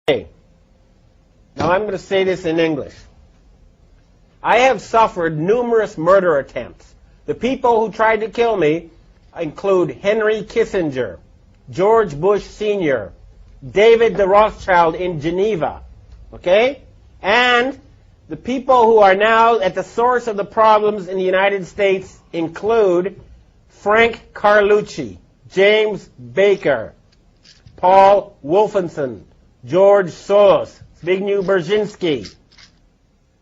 Okay. Now I'm going to say this in English. I have suffered numerous murder attempts. The people who tried to kill me include Henry Kissinger, George Bush Sr., David the Rothschild in Geneva, okay? And the people who are now at the source of the problems in the United States include Frank Carlucci, James Baker, Paul Wolfenson, George Soros, Zbigniew Brzezinski,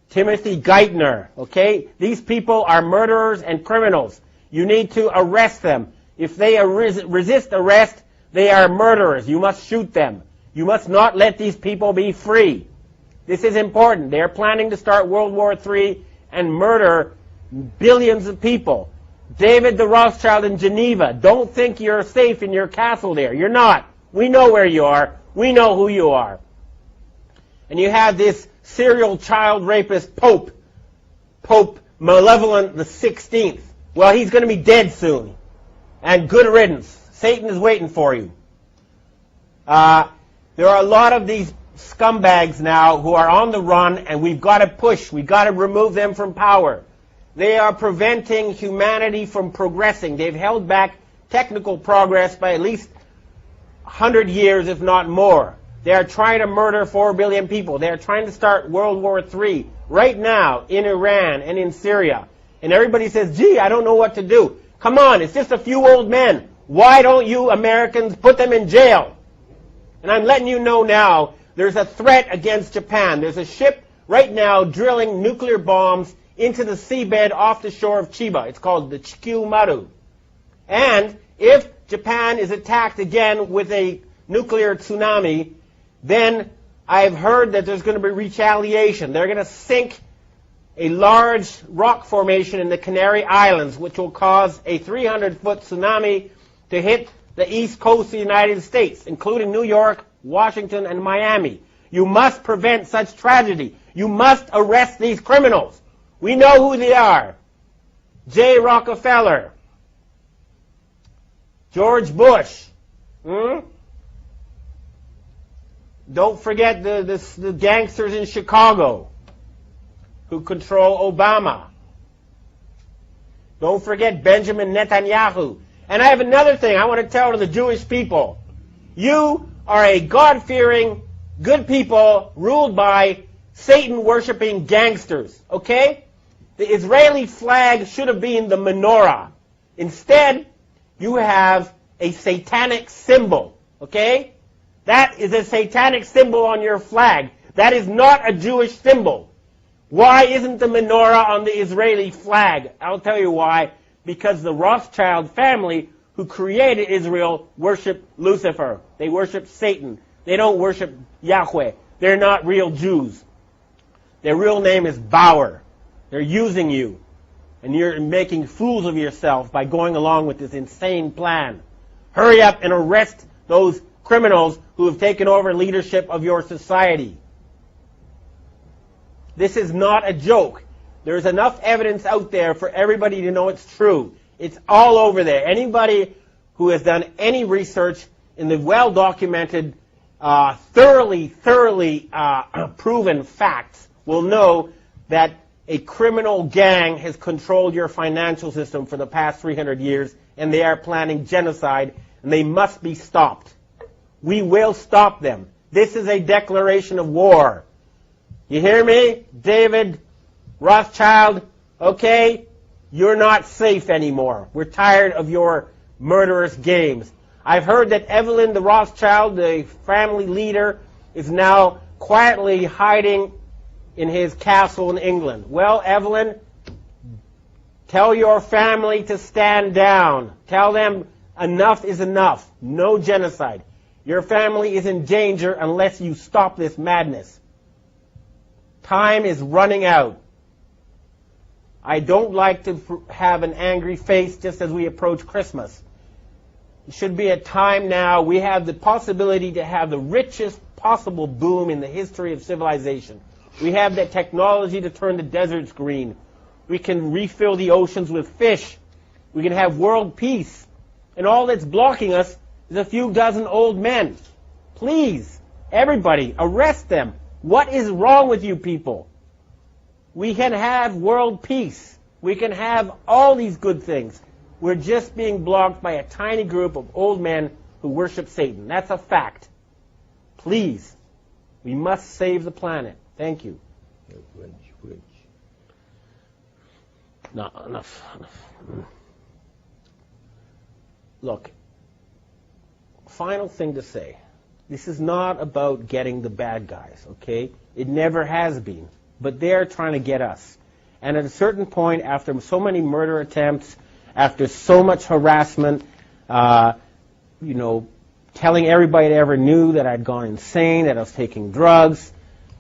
Timothy Geithner, okay? These people are murderers and criminals. You need to arrest them. If they resist arrest, they are murderers. You must shoot them. You must not let these people be free. This is important. They are planning to start World War III and murder billions of people. David the Rothschild in Geneva, don't think you're safe in your castle there. You're not. We know where you are. We know who you are. And you have this serial child rapist Pope Malevolent the 16th. Well, he's going to be dead soon. And good riddance. Satan is waiting for you. There are a lot of these scumbags now who are on the run, and we've got to push. We've got to remove them from power. They are preventing humanity from progressing. They've held back technical progress by at least 100 years, if not more. They are trying to murder 4 billion people. They are trying to start World War III right now in Iran and in Syria. And everybody says, gee, I don't know what to do. Come on, it's just a few old men. Why don't you Americans put them in jail? And I'm letting you know now, there's a threat against Japan. There's a ship right now drilling nuclear bombs into the seabed off the shore of Chiba. It's called the Chikyu Maru. And if Japan is attacked again with a nuclear tsunami, then I've heard that there's going to be retaliation. They're going to sink a large rock formation in the Canary Islands, which will cause a 300-foot tsunami to hit the east coast of the United States, including New York, Washington, and Miami. You must prevent such tragedy. You must arrest these criminals. We know who they are. J. Rockefeller, George Bush. Don't forget the gangsters in Chicago who control Obama. Don't forget Benjamin Netanyahu. And I have another thing I want to tell to the Jewish people. You are a God-fearing, good people ruled by Satan-worshipping gangsters, okay? The Israeli flag should have been the menorah. Instead, you have a satanic symbol, okay? That is a satanic symbol on your flag. That is not a Jewish symbol. Why isn't the menorah on the Israeli flag? I'll tell you why. Because the Rothschild family who created Israel worship Lucifer. They worship Satan. They don't worship Yahweh. They're not real Jews. Their real name is Bauer. They're using you. And you're making fools of yourself by going along with this insane plan. Hurry up and arrest those criminals who have taken over leadership of your society. This is not a joke. There's enough evidence out there for everybody to know it's true. It's all over there. Anybody who has done any research in the well-documented, thoroughly proven facts will know that a criminal gang has controlled your financial system for the past 300 years, and they are planning genocide, and they must be stopped. We will stop them. This is a declaration of war. You hear me? David Rothschild, okay? You're not safe anymore. We're tired of your murderous games. I've heard that Evelyn the Rothschild, the family leader, is now quietly hiding in his castle in England. Well, Evelyn, tell your family to stand down. Tell them enough is enough. No genocide. Your family is in danger unless you stop this madness. Time is running out. I don't like to have an angry face just as we approach Christmas. It should be a time now. We have the possibility to have the richest possible boom in the history of civilization. We have the technology to turn the deserts green. We can refill the oceans with fish. We can have world peace. And all that's blocking us is a few dozen old men. Please, Everybody, arrest them. What is wrong with you people? We can have world peace. We can have all these good things. We're just being blocked by a tiny group of old men who worship Satan. That's a fact. Please, we must save the planet. Thank you. No, enough. Look, final thing to say. This is not about getting the bad guys, okay? It never has been. But they're trying to get us. And at a certain point, after so many murder attempts, after so much harassment, telling everybody that ever knew that I'd gone insane, that I was taking drugs,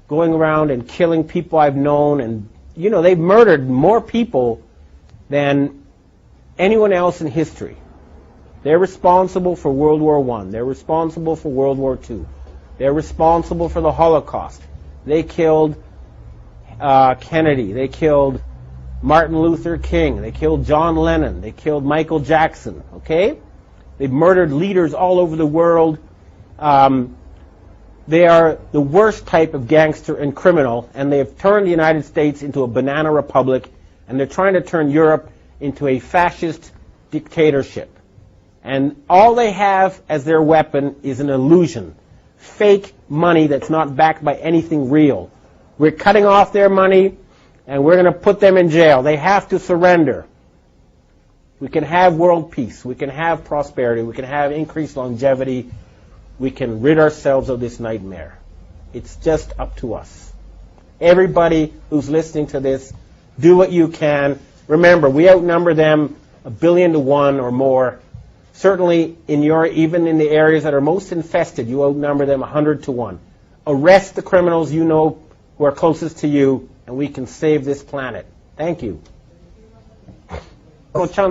going around and killing people I've known, and, they've murdered more people than anyone else in history. They're responsible for World War I. They're responsible for World War II. They're responsible for the Holocaust. They killed Kennedy. They killed Martin Luther King. They killed John Lennon. They killed Michael Jackson. Okay? They've murdered leaders all over the world. They are the worst type of gangster and criminal, and they have turned the United States into a banana republic, and they're trying to turn Europe into a fascist dictatorship. And all they have as their weapon is an illusion. Fake money that's not backed by anything real. We're cutting off their money, and we're going to put them in jail. They have to surrender. We can have world peace. We can have prosperity. We can have increased longevity. We can rid ourselves of this nightmare. It's just up to us. Everybody who's listening to this, do what you can. Remember, we outnumber them 1 billion to 1 or more. Certainly, even in the areas that are most infested, you outnumber them 100 to 1. Arrest the criminals you know who are closest to you, and we can save this planet. Thank you. Kim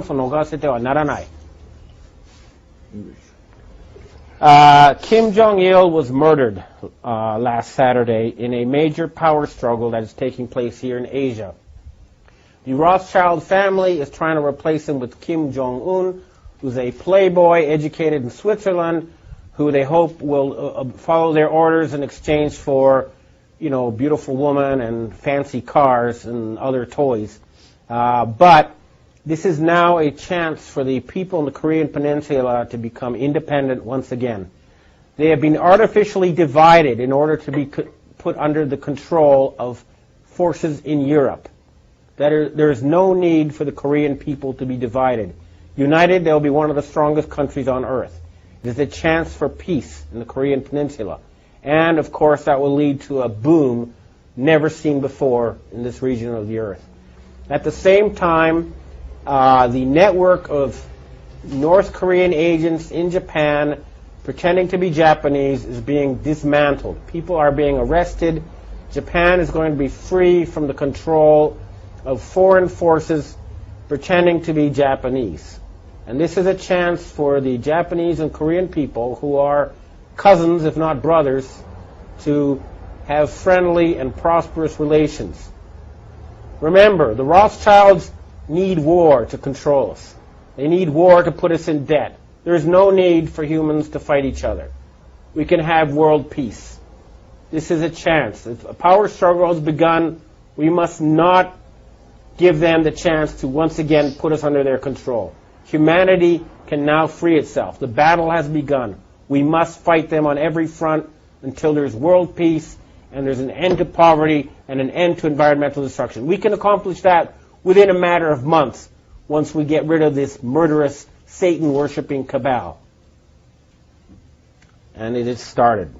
Jong-il was murdered last Saturday in a major power struggle that is taking place here in Asia. The Rothschild family is trying to replace him with Kim Jong-un, who's a playboy educated in Switzerland, who they hope will follow their orders in exchange for, beautiful women and fancy cars and other toys. But this is now a chance for the people in the Korean Peninsula to become independent once again. They have been artificially divided in order to be put under the control of forces in Europe. There is no need for the Korean people to be divided. United, they'll be one of the strongest countries on earth. It is a chance for peace in the Korean Peninsula. And, of course, that will lead to a boom never seen before in this region of the earth. At the same time, the network of North Korean agents in Japan pretending to be Japanese is being dismantled. People are being arrested. Japan is going to be free from the control of foreign forces pretending to be Japanese. And this is a chance for the Japanese and Korean people, who are cousins, if not brothers, to have friendly and prosperous relations. Remember, the Rothschilds need war to control us. They need war to put us in debt. There is no need for humans to fight each other. We can have world peace. This is a chance. If a power struggle has begun, we must not give them the chance to once again put us under their control. Humanity can now free itself. The battle has begun. We must fight them on every front until there's world peace and there's an end to poverty and an end to environmental destruction. We can accomplish that within a matter of months once we get rid of this murderous, Satan-worshipping cabal. And it has started.